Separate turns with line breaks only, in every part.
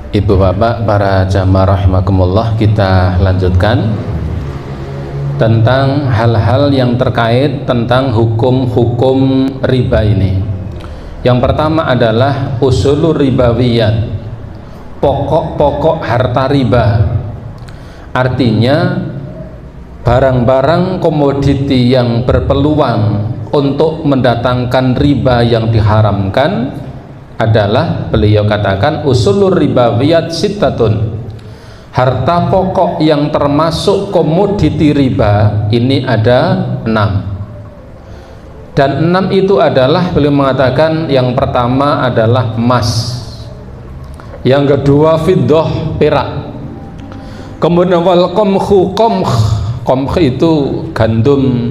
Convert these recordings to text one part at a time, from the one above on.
Ibu bapak para jamaah rahimakumullah, kita lanjutkan tentang hal-hal yang terkait tentang hukum-hukum riba ini. Yang pertama adalah usulur ribawiyat, pokok-pokok harta riba. Artinya barang-barang komoditi yang berpeluang untuk mendatangkan riba yang diharamkan adalah, beliau katakan, usulur ribawiyat sittatun. Harta pokok yang termasuk komoditi riba ini ada 6. Dan 6 itu adalah, beliau mengatakan, yang pertama adalah emas, yang kedua fiddah, perak, kemudian wal qamhu, qamh itu gandum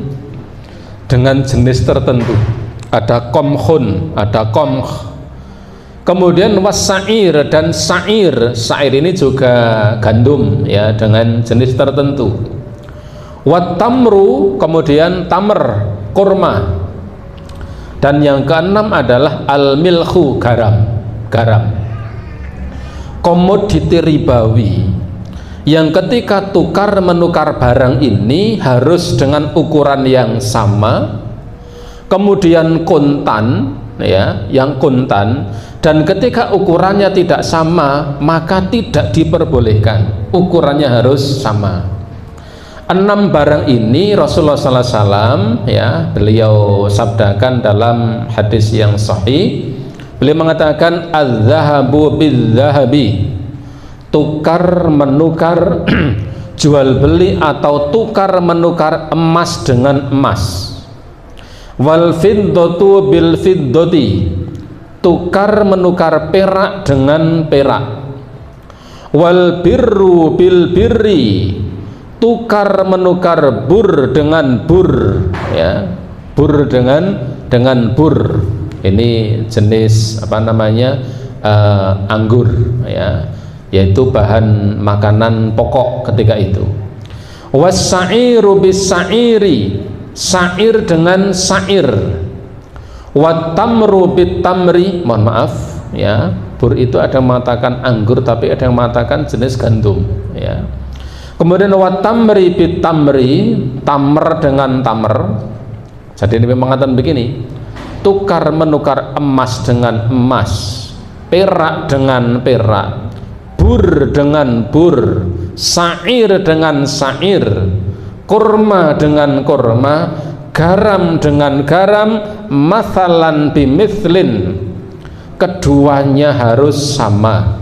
dengan jenis tertentu, ada qamhun, ada qamh. Kemudian wasair dan sair, sair ini juga gandum ya, dengan jenis tertentu. Watamru, kemudian tamr, kurma. Dan yang keenam adalah al-milhu, garam. Komoditi ribawi yang ketika tukar menukar barang ini harus dengan ukuran yang sama, kemudian kontan ya, yang kontan, dan ketika ukurannya tidak sama maka tidak diperbolehkan, ukurannya harus sama. 6 barang ini Rasulullah SAW ya, beliau sabdakan dalam hadis yang sahih. Beliau mengatakan az-zahabu bil-zahabi, tukar menukar jual beli atau tukar menukar emas dengan emas. Wal fiddatu bil fiddati, tukar menukar perak dengan perak. Wal birru bil birri, tukar menukar bur dengan bur ya, bur dengan bur. Ini jenis apa namanya, anggur ya, yaitu bahan makanan pokok ketika itu. Was-sa'iru bis-sa'iri, sair dengan sair. Wat-tamru bit-tamri, mohon maaf ya, bur itu ada yang mengatakan anggur tapi ada yang mengatakan jenis gandum ya. Kemudian wat-tamri bit-tamri, tamr dengan tamr. Jadi ini mengatakan begini, tukar menukar emas dengan emas, perak dengan perak, bur dengan bur, sair dengan sair, kurma dengan kurma, garam dengan garam, mathalan bimithlin, keduanya harus sama.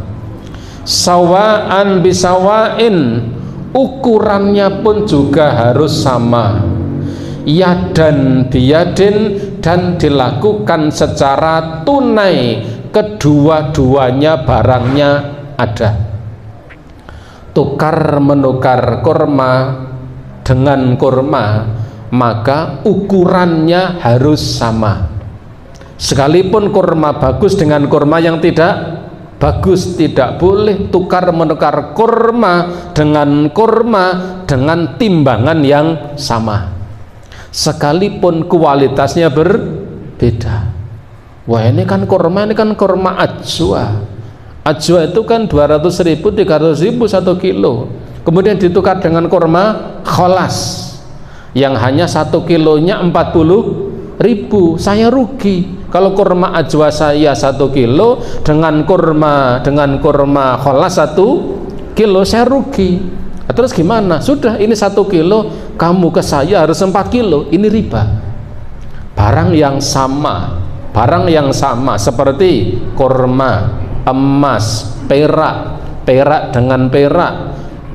Sawaan bisawain, ukurannya pun juga harus sama. Yadan biyadin, dan dilakukan secara tunai, kedua-duanya barangnya ada. Tukar menukar kurma dengan kurma, maka ukurannya harus sama. Sekalipun kurma bagus dengan kurma yang tidak bagus, tidak boleh tukar menukar kurma dengan timbangan yang sama, sekalipun kualitasnya berbeda. Wah, ini kan kurma ajwa. Ajwa itu kan 200.000, 300.000 1 kilo. Kemudian ditukar dengan kurma kholas yang hanya 1 kilonya 40.000, saya rugi. Kalau kurma ajwa saya 1 kilo dengan kurma kholas 1 kilo, saya rugi. Terus gimana? Sudah, ini 1 kilo, kamu ke saya harus 4 kilo, ini riba. Barang yang sama seperti kurma, emas, perak dengan perak,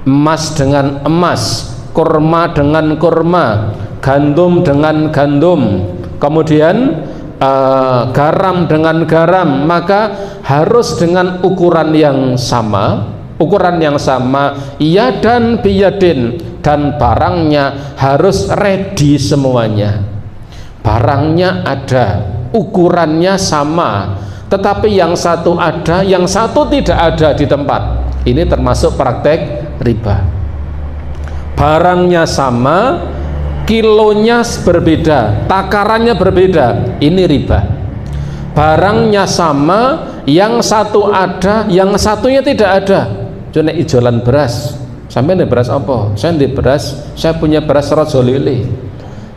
emas dengan emas, kurma dengan kurma, gandum dengan gandum, kemudian garam dengan garam, maka harus dengan ukuran yang sama, yadan biyadin, dan barangnya harus ready semuanya. Barangnya ada, ukurannya sama, tetapi yang satu ada, yang satu tidak ada di tempat. Ini termasuk praktek riba. Barangnya sama, kilonya berbeda, takarannya berbeda, ini riba. Barangnya sama, yang satu ada, yang satunya tidak ada. Cuma ijolan beras, sampai nih beras apa? Saya di beras, saya punya beras Raja Lele.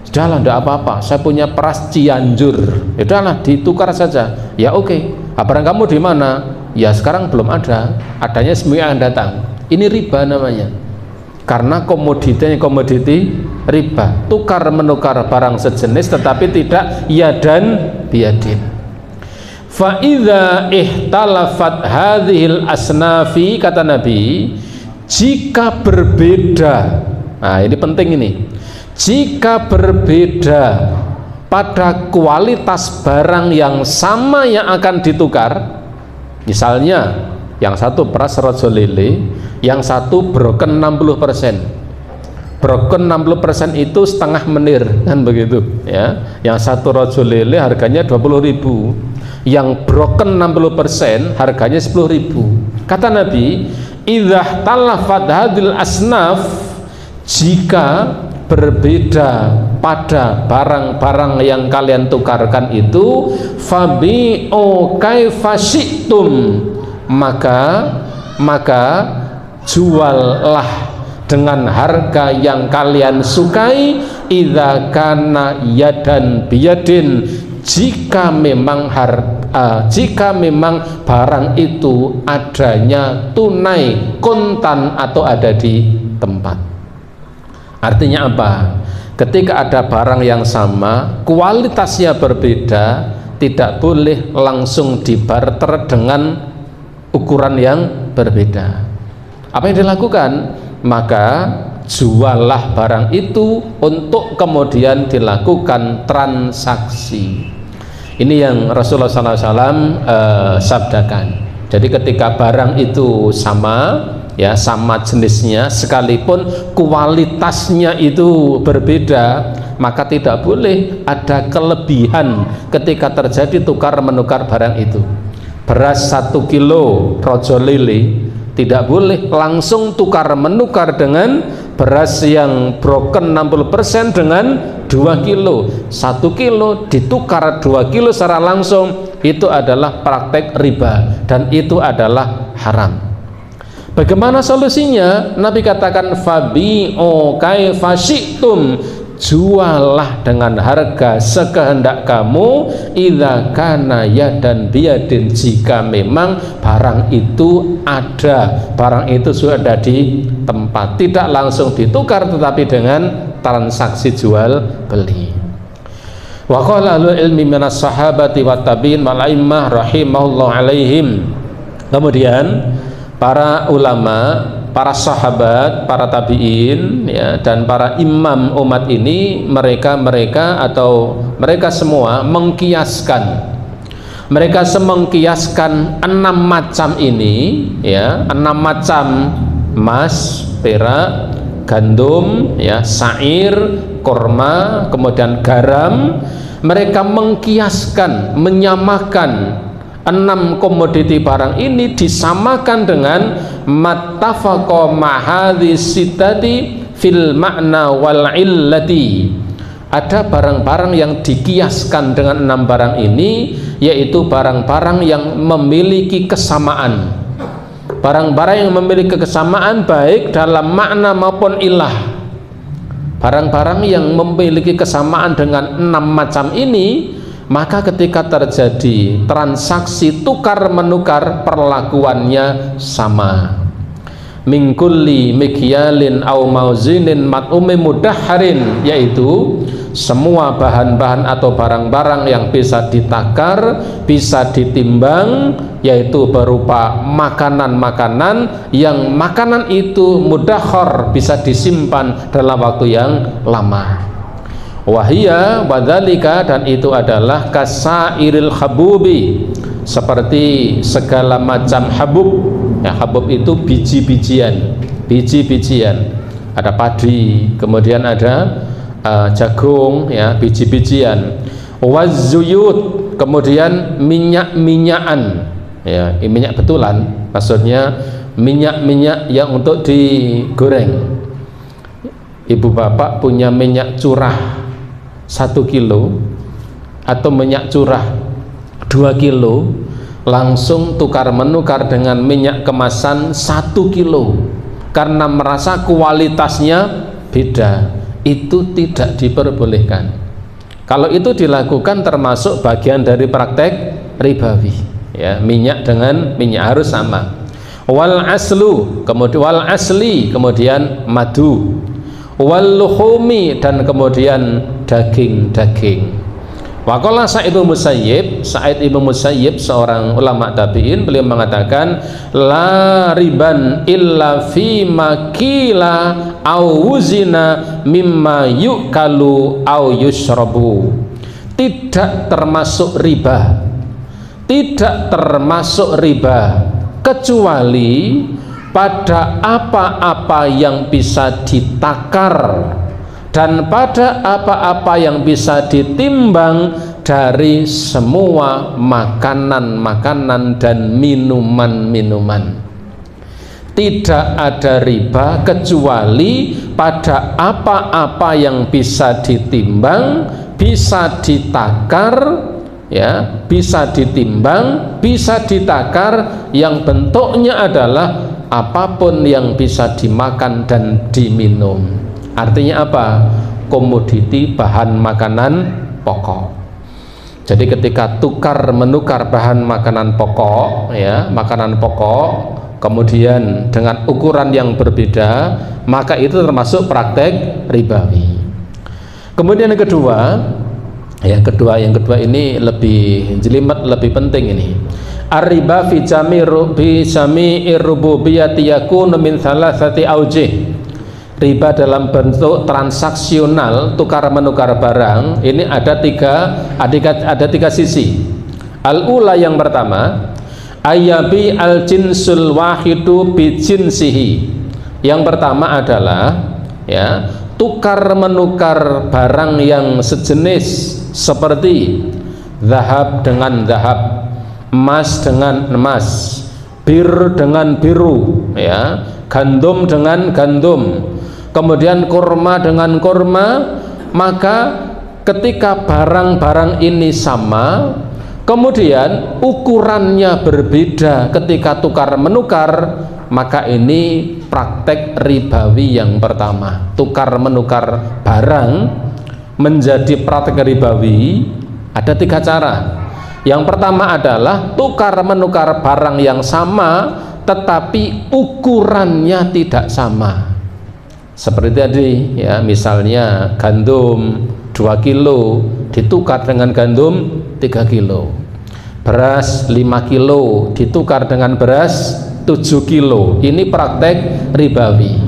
Sudahlah, tidak apa-apa, saya punya beras Cianjur. Sudahlah, ditukar saja. Ya oke. Barang kamu di mana? Ya sekarang belum ada, adanya seminggu yang datang. Ini riba namanya, karena komoditi riba, tukar menukar barang sejenis tetapi tidak yadan biyadin. Fa idza ihtalafat hadhil asnafi, kata Nabi, jika berbeda, nah ini penting ini, jika berbeda pada kualitas barang yang sama yang akan ditukar, misalnya yang satu beras Raja Lele, yang satu broken 60%. Broken 60% itu setengah menir, kan begitu ya. Yang satu Raja Lele harganya 20.000, yang broken 60% harganya 10.000. Kata Nabi, idza talafat hadil asnaf, jika berbeda pada barang-barang yang kalian tukarkan itu, fabi'u kaifa syi'tum, maka juallah dengan harga yang kalian sukai, idza kana yadan biyadin, jika memang barang itu adanya tunai, kontan, atau ada di tempat. Artinya apa? Ketika ada barang yang sama, kualitasnya berbeda, tidak boleh langsung dibarter dengan ukuran yang berbeda. Apa yang dilakukan? Maka juallah barang itu untuk kemudian dilakukan transaksi. Ini yang Rasulullah SAW sabdakan. Jadi ketika barang itu sama, ya sama jenisnya, sekalipun kualitasnya itu berbeda, maka tidak boleh ada kelebihan ketika terjadi tukar menukar barang itu. Beras 1 kilo Raja Lele tidak boleh langsung tukar menukar dengan beras yang broken 60% dengan 2 kilo. 1 kilo ditukar 2 kilo secara langsung, itu adalah praktek riba dan itu adalah haram. Bagaimana solusinya? Nabi katakan fabi'u kaifa syi'tum, juallah dengan harga sekehendak kamu, idza kana yadan biyadin, jika memang barang itu ada, barang itu sudah ada di tempat, tidak langsung ditukar tetapi dengan transaksi jual beli. Wa qala ahlul ilmi minas sahabati wat tabi'in wal a'immah rahimahullah alaihim. Kemudian para ulama, para sahabat, para tabi'in, ya, dan para imam umat ini, mereka semua mengkiaskan, mengkiaskan 6 macam ini, ya, 6 macam emas, perak, gandum, ya, syair, kurma, kemudian garam. Mereka mengkiaskan, menyamakan 6 komoditi barang ini, disamakan dengan mattafaqa ma'hadhi sittati fil ma'na wal illati. Ada barang-barang yang dikiaskan dengan 6 barang ini, yaitu barang-barang yang memiliki kesamaan, barang-barang yang memiliki kesamaan baik dalam makna maupun ilah. Barang-barang yang memiliki kesamaan dengan 6 macam ini, maka ketika terjadi transaksi tukar menukar, perlakuannya sama. Min kulli mikyalin au mauzinin mat'umi mudahharin, yaitu semua bahan-bahan atau barang-barang yang bisa ditakar, bisa ditimbang, yaitu berupa makanan-makanan yang makanan itu mudahhar, bisa disimpan dalam waktu yang lama. Wahia wadhalika, dan itu adalah kasairil habubi, seperti segala macam habub, ya, habub itu biji-bijian, ada padi, kemudian ada jagung, ya, biji-bijian, wazuyut, kemudian minyak-minyakan, ya, minyak betulan, maksudnya minyak-minyak yang untuk digoreng. Ibu bapak punya minyak curah 1 kilo atau minyak curah 2 kilo, langsung tukar menukar dengan minyak kemasan 1 kilo karena merasa kualitasnya beda, itu tidak diperbolehkan. Kalau itu dilakukan termasuk bagian dari praktek ribawi, ya, minyak dengan minyak harus sama. Wal aslu, kemudian wal asli, kemudian madu, wal luhumi, dan kemudian daging-daging. Waqala Sa'id Ibnu Musayyib seorang ulama tabi'in, beliau mengatakan la riban illa fi makila au wuzina mimma yukalu au yushrabu. Tidak termasuk riba, tidak termasuk riba kecuali pada apa-apa yang bisa ditakar dan pada apa-apa yang bisa ditimbang dari semua makanan-makanan dan minuman-minuman. Tidak ada riba kecuali pada apa-apa yang bisa ditimbang, bisa ditakar, ya, bisa ditimbang, bisa ditakar, yang bentuknya adalah apapun yang bisa dimakan dan diminum. Artinya apa? Komoditi, bahan makanan pokok. Jadi ketika tukar menukar bahan makanan pokok, ya, makanan pokok, kemudian dengan ukuran yang berbeda, maka itu termasuk praktek ribawi. Kemudian yang kedua, yang kedua ini lebih jelimet, lebih penting ini. Ar-riba fi jami'ir rububiyyati yakunu min thalathati aujih. Riba dalam bentuk transaksional, tukar menukar barang, ini ada tiga sisi. Al-ula, yang pertama, ayabi al-jinsul wahidu bi jinsihi. Yang pertama adalah, ya, tukar menukar barang yang sejenis seperti zahab dengan zahab, emas dengan emas, bir dengan biru, ya, gandum dengan gandum, kemudian kurma dengan kurma. Maka ketika barang-barang ini sama, kemudian ukurannya berbeda ketika tukar menukar, maka ini praktek ribawi yang pertama. Tukar menukar barang menjadi praktek ribawi ada 3 cara. Yang pertama adalah tukar menukar barang yang sama tetapi ukurannya tidak sama. Seperti tadi, ya, misalnya gandum 2 kilo ditukar dengan gandum 3 kilo, beras 5 kilo ditukar dengan beras 7 kilo. Ini praktek ribawi.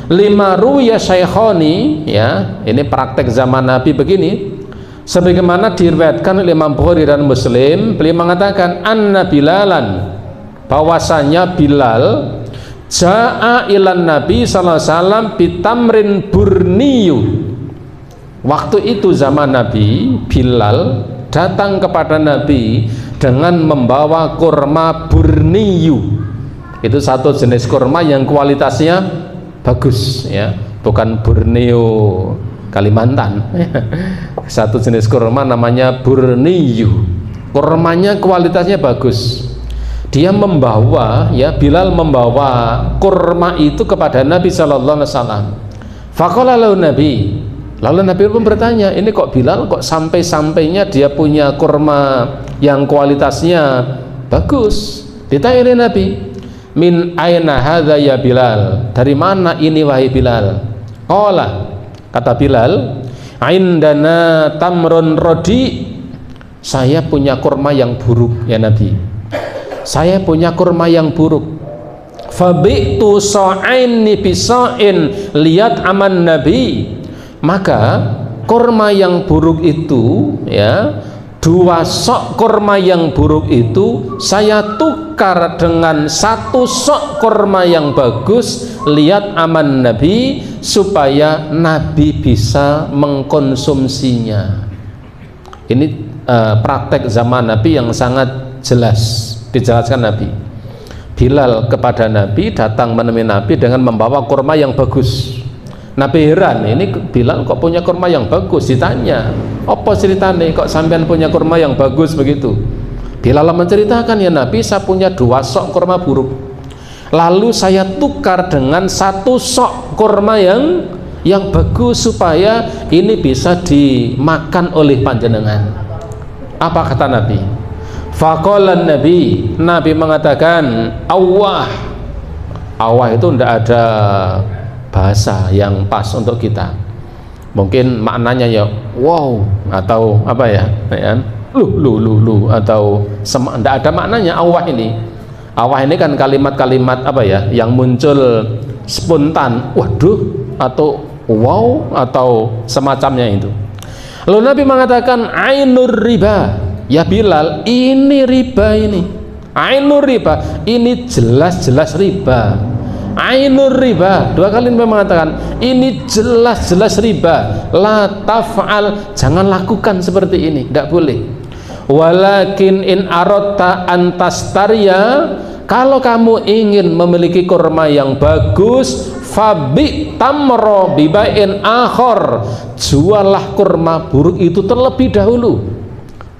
5 ruya syaikhoni, ya, ini praktek zaman Nabi begini. Sebagaimana diriwayatkan oleh Imam Bukhari dan Muslim, beliau mengatakan anna Bilalan, bahwasanya Bilal ja'a ilan Nabi sallallahu alaihi wasallam bitamrin burniyu. Waktu itu zaman Nabi, Bilal datang kepada Nabi dengan membawa kurma burniyu. Itu satu jenis kurma yang kualitasnya bagus, ya, bukan Borneo Kalimantan. Satu jenis kurma namanya burniyu. Kurmanya kualitasnya bagus. Dia membawa, ya, Bilal membawa kurma itu kepada Nabi sallallahu alaihi wasallam. Faqala lahu Nabi. Lalu Nabi pun bertanya, ini kok Bilal kok sampai-sampainya dia punya kurma yang kualitasnya bagus? Ditanya oleh Nabi, min aina hadza ya Bilal? Dari mana ini wahai Bilal? Qala, kata Bilal, indana tamrun rodi. Saya punya kurma yang buruk ya Nabi. Saya punya kurma yang buruk. Fabi'tu sa'aini bisa'in lihat aman Nabi. Maka kurma yang buruk itu, ya, 2 sok kurma yang buruk itu saya tukar dengan 1 sok kurma yang bagus lihat aman Nabi, supaya Nabi bisa mengkonsumsinya. Ini praktek zaman Nabi yang sangat jelas dijelaskan Nabi. Bilal kepada Nabi, datang menemui Nabi dengan membawa kurma yang bagus. Nabi heran, ini Bilal kok punya kurma yang bagus? Ditanya, apa ceritanya kok sampean punya kurma yang bagus begitu? Bilal menceritakan, ya Nabi, saya punya 2 sok kurma buruk, lalu saya tukar dengan 1 sok kurma yang bagus supaya ini bisa dimakan oleh panjenengan. Apa kata Nabi? Faqalan Nabi mengatakan, awah itu tidak ada bahasa yang pas untuk kita. Mungkin maknanya ya wow, atau apa ya, lu atau tidak ada maknanya. Awah ini kan kalimat-kalimat apa ya, yang muncul spontan, waduh, atau wow, atau semacamnya itu. Lalu Nabi mengatakan, ainur riba, ya Bilal, ini riba ini. Ainur riba, ini jelas-jelas riba. Ainur riba, 2 kali Nabi mengatakan, ini jelas-jelas riba. La taf'al, jangan lakukan seperti ini, tidak boleh. Walakin in arotta antastariya, kalau kamu ingin memiliki kurma yang bagus, fabi tamro bibain akhor, jualah kurma buruk itu terlebih dahulu,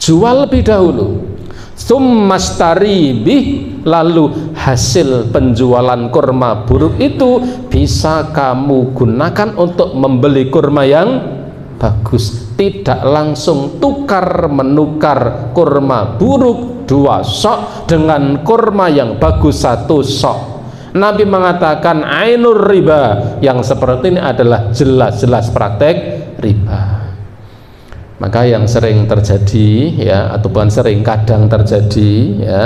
jual lebih dahulu. Summastari bih, lalu hasil penjualan kurma buruk itu bisa kamu gunakan untuk membeli kurma yang bagus. Tidak langsung tukar menukar kurma buruk 2 sok dengan kurma yang bagus 1 sok. Nabi mengatakan ainur riba, yang seperti ini adalah jelas-jelas praktek riba. Maka yang sering terjadi ya, atau bukan sering, kadang terjadi ya,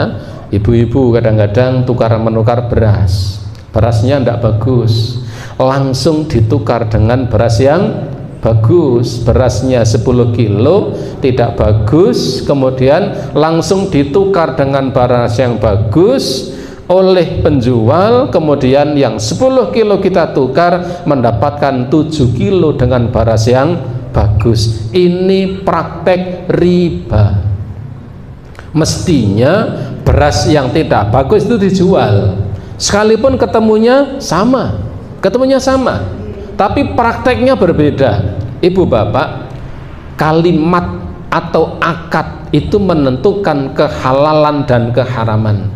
ibu-ibu kadang-kadang tukar menukar beras, berasnya tidak bagus, langsung ditukar dengan beras yang bagus. Berasnya 10 kilo tidak bagus, kemudian langsung ditukar dengan beras yang bagus oleh penjual, kemudian yang 10 kilo kita tukar mendapatkan 7 kilo dengan beras yang bagus. Ini praktek riba. Mestinya beras yang tidak bagus itu dijual, sekalipun ketemunya sama, tapi prakteknya berbeda. Ibu bapak, kalimat atau akad itu menentukan kehalalan dan keharaman.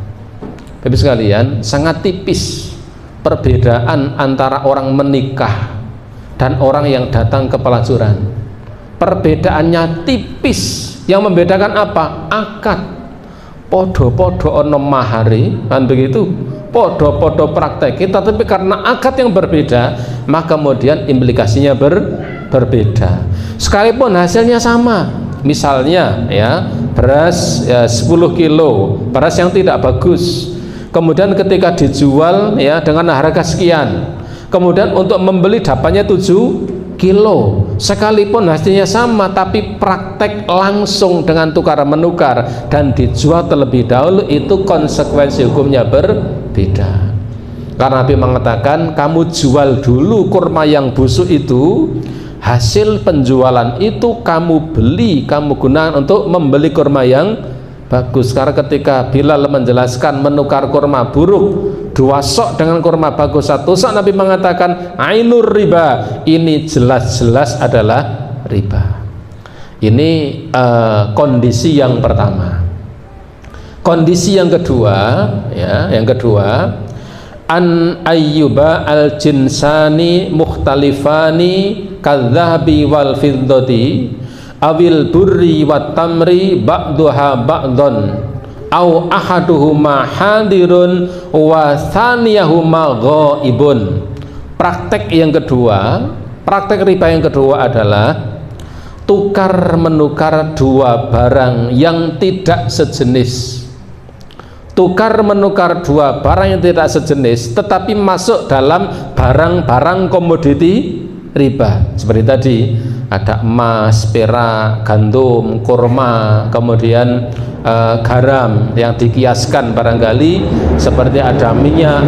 Bapak sekalian, sangat tipis perbedaan antara orang menikah dan orang yang datang ke pelacuran. Perbedaannya tipis. Yang membedakan apa? Akad. Podo-podo ono mahari, kan begitu, podo-podo praktek kita, tapi karena akad yang berbeda, maka kemudian implikasinya berbeda. Sekalipun hasilnya sama, misalnya ya, beras ya, 10 kilo, beras yang tidak bagus, kemudian ketika dijual ya dengan harga sekian, kemudian untuk membeli dapatnya 7 kilo, sekalipun hasilnya sama, tapi praktek langsung dengan tukar menukar dan dijual terlebih dahulu, itu konsekuensi hukumnya berbeda. Karena Nabi mengatakan, kamu jual dulu kurma yang busuk itu, hasil penjualan itu kamu beli, kamu gunakan untuk membeli kurma yang bagus. Karena ketika Bilal menjelaskan menukar kurma buruk 2 sok dengan kurma bagus 1 sok, Nabi mengatakan ainur riba, ini jelas-jelas adalah riba. Ini kondisi yang pertama. Kondisi yang kedua ya, yang kedua, an ayyuba al jinsani mukhtalifani kadzahabi wal fiddati awil burri wat tamri ba'duha ba'dun au ahaduhuma hadirun wa thaniyahuma ghaibun. Praktek yang kedua, praktek riba yang kedua adalah tukar menukar 2 barang yang tidak sejenis. Tukar menukar 2 barang yang tidak sejenis tetapi masuk dalam barang-barang komoditi riba. Seperti tadi ada emas, perak, gandum, kurma, kemudian garam yang dikiaskan barangkali, seperti ada minyak,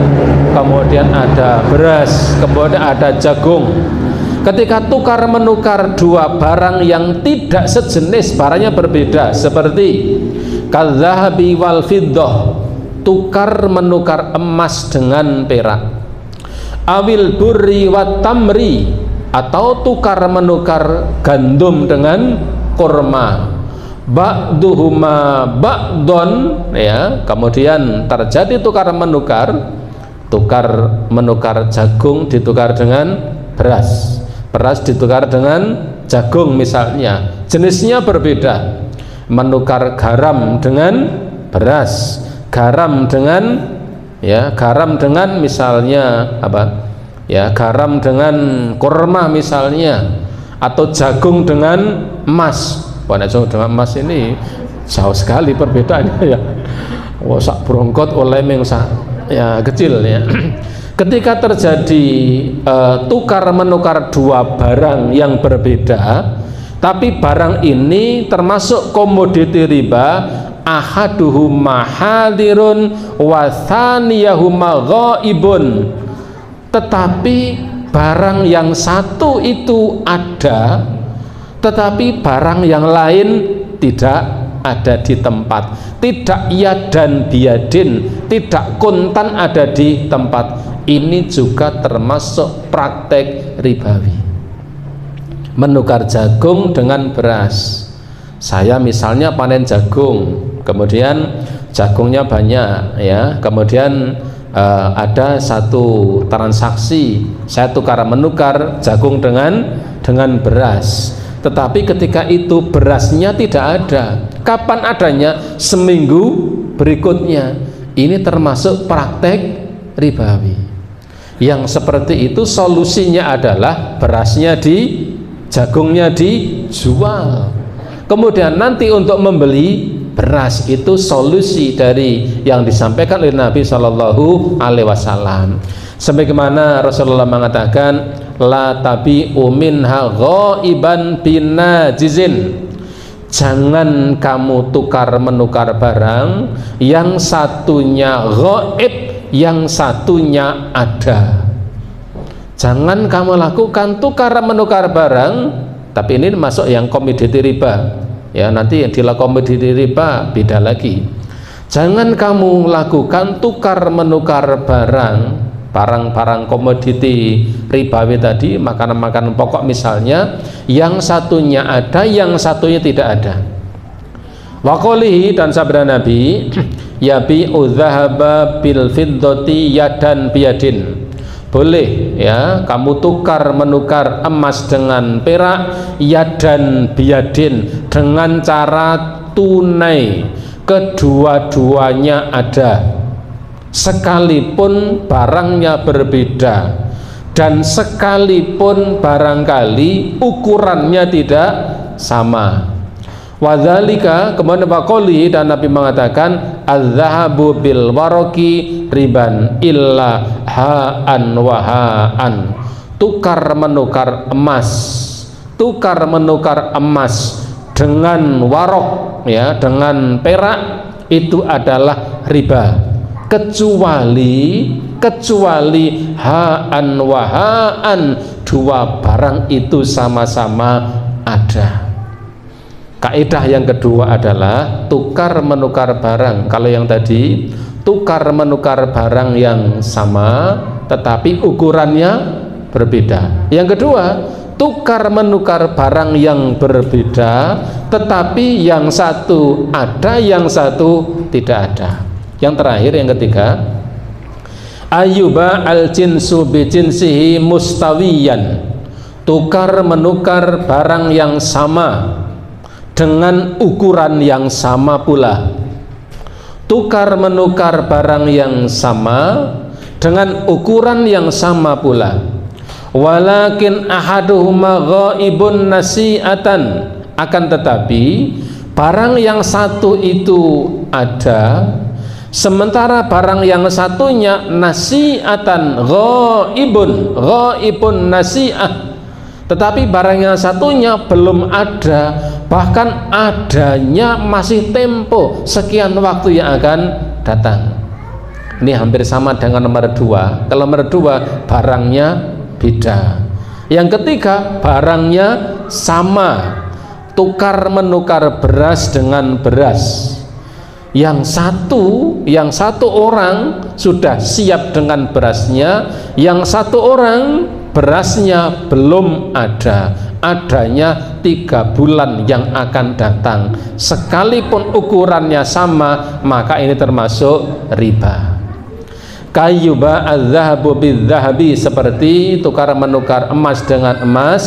kemudian ada beras, kemudian ada jagung. Ketika tukar menukar 2 barang yang tidak sejenis, barangnya berbeda, seperti kadzahabi wal fiddah, tukar menukar emas dengan perak, awil burri wat tamri, atau tukar menukar gandum dengan kurma, ba'duhuma ba'don, ya, kemudian terjadi tukar menukar jagung ditukar dengan beras, beras ditukar dengan jagung misalnya, jenisnya berbeda, menukar garam dengan beras, garam dengan misalnya apa, ya, garam dengan kurma misalnya, atau jagung dengan emas. Wah, jagung dengan emas ini jauh sekali perbedaannya, ya. Wah, sak brongkot oleh mengsa, ya, kecil, ya. Ketika terjadi tukar menukar dua barang yang berbeda, tapi barang ini termasuk komoditi riba, ahaduhuma hadirun wa thaniyahuma ghaibun, tetapi barang yang satu itu ada, tetapi barang yang lain tidak ada di tempat, tidak yadan biadin, tidak kontan ada di tempat. Ini juga termasuk praktek ribawi. Menukar jagung dengan beras. Saya misalnya panen jagung, kemudian jagungnya banyak, ya, kemudian ada satu transaksi, saya menukar jagung dengan beras, tetapi ketika itu berasnya tidak ada. Kapan adanya? Seminggu berikutnya. Ini termasuk praktek ribawi. Yang seperti itu solusinya adalah berasnya jagungnya dijual, kemudian nanti untuk membeli beras, itu solusi dari yang disampaikan oleh Nabi Shallallahu Alaihi Wasallam. Sebagaimana Rasulullah mengatakan, la tabi'u minha ghaiban binajizin, jangan kamu tukar menukar barang yang satunya ghaib, yang satunya ada. Jangan kamu lakukan tukar menukar barang, tapi ini masuk yang komoditi riba, ya, nanti yang dilakukan komoditi riba beda lagi. Jangan kamu lakukan tukar menukar barang komoditi ribawi tadi, makanan-makanan pokok misalnya, yang satunya ada, yang satunya tidak ada. Wa qolihi, dan sabda Nabi, yabi'u dzahaba bil fiddati yadan biyadin, boleh, ya, kamu tukar menukar emas dengan perak, yadan biyadin, dengan cara tunai, kedua-duanya ada, sekalipun barangnya berbeda, dan sekalipun barangkali ukurannya tidak sama. Wadzalika, kemudian Baqoli, dan Nabi mengatakan, az-zahabu bil waraqi riban illa ha'an wa ha'an, tukar menukar emas dengan warok, ya, dengan perak, itu adalah riba, kecuali ha'an wa ha'an, dua barang itu sama-sama ada. Kaidah yang kedua adalah tukar menukar barang. Kalau yang tadi tukar menukar barang yang sama tetapi ukurannya berbeda. Yang kedua, tukar menukar barang yang berbeda tetapi yang satu ada, yang satu tidak ada. Yang terakhir, yang ketiga, ayyuba al jinsu bi jinsihi mustawiyan, tukar menukar barang yang sama dengan ukuran yang sama pula. Tukar menukar barang yang sama dengan ukuran yang sama pula. Walakin ahaduhuma ghaibun nasi'atan, akan tetapi barang yang satu itu ada, sementara barang yang satunya nasi'atan, ghaibun nasi'ah, tetapi barang yang satunya belum ada, bahkan adanya masih tempo sekian waktu yang akan datang. Ini hampir sama dengan nomor dua. Kalau nomor dua barangnya beda. Yang ketiga barangnya sama, tukar menukar beras dengan beras. Yang satu orang sudah siap dengan berasnya, yang satu orang berasnya belum ada, adanya 3 bulan yang akan datang, sekalipun ukurannya sama, maka ini termasuk riba. Kayyuba adz-dzahabu bidz-dzahabi, seperti tukar menukar emas dengan emas,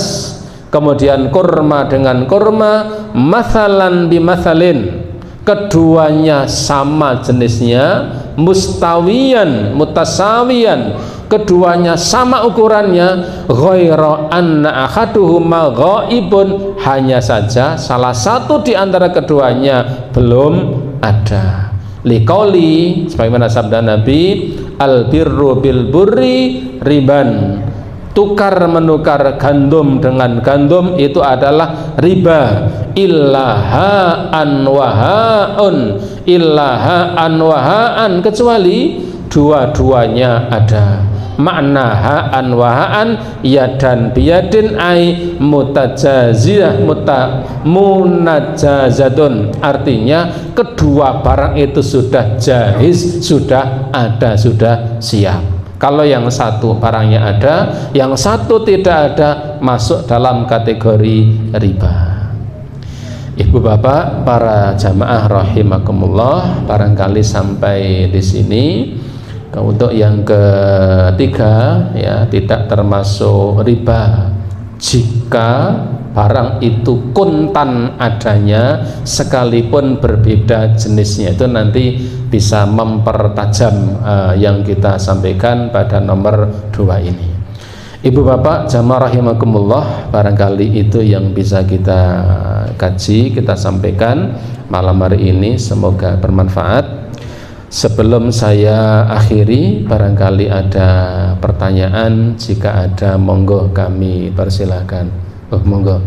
kemudian kurma dengan kurma, mathalan bimathalin, keduanya sama jenisnya, mustawiyan mutasawiyan, keduanya sama ukurannya, ghaira anna ahaduhuma ghaibun, hanya saja salah satu di antara keduanya belum ada. Liqauli, sebagaimana sabda Nabi, al birru bil burri riban, tukar menukar gandum dengan gandum itu adalah riba, illahaan wahaan, kecuali dua-duanya ada. Makna ha'an wahaan yadan biyadin ai mutajaziyah munajazatun, artinya kedua barang itu sudah jahiz, sudah ada, sudah siap. Kalau yang satu barangnya ada, yang satu tidak ada, masuk dalam kategori riba. Ibu bapak, para jamaah rahimakumullah, barangkali sampai di sini. Untuk yang ketiga, ya, tidak termasuk riba jika barang itu kontan adanya sekalipun berbeda jenisnya. Itu nanti bisa mempertajam yang kita sampaikan pada nomor 2 ini. Ibu bapak jamaah rahimakumullah, barangkali itu yang bisa kita kaji, kita sampaikan malam hari ini, semoga bermanfaat. Sebelum saya akhiri, barangkali ada pertanyaan, jika ada monggo kami persilahkan. Monggo.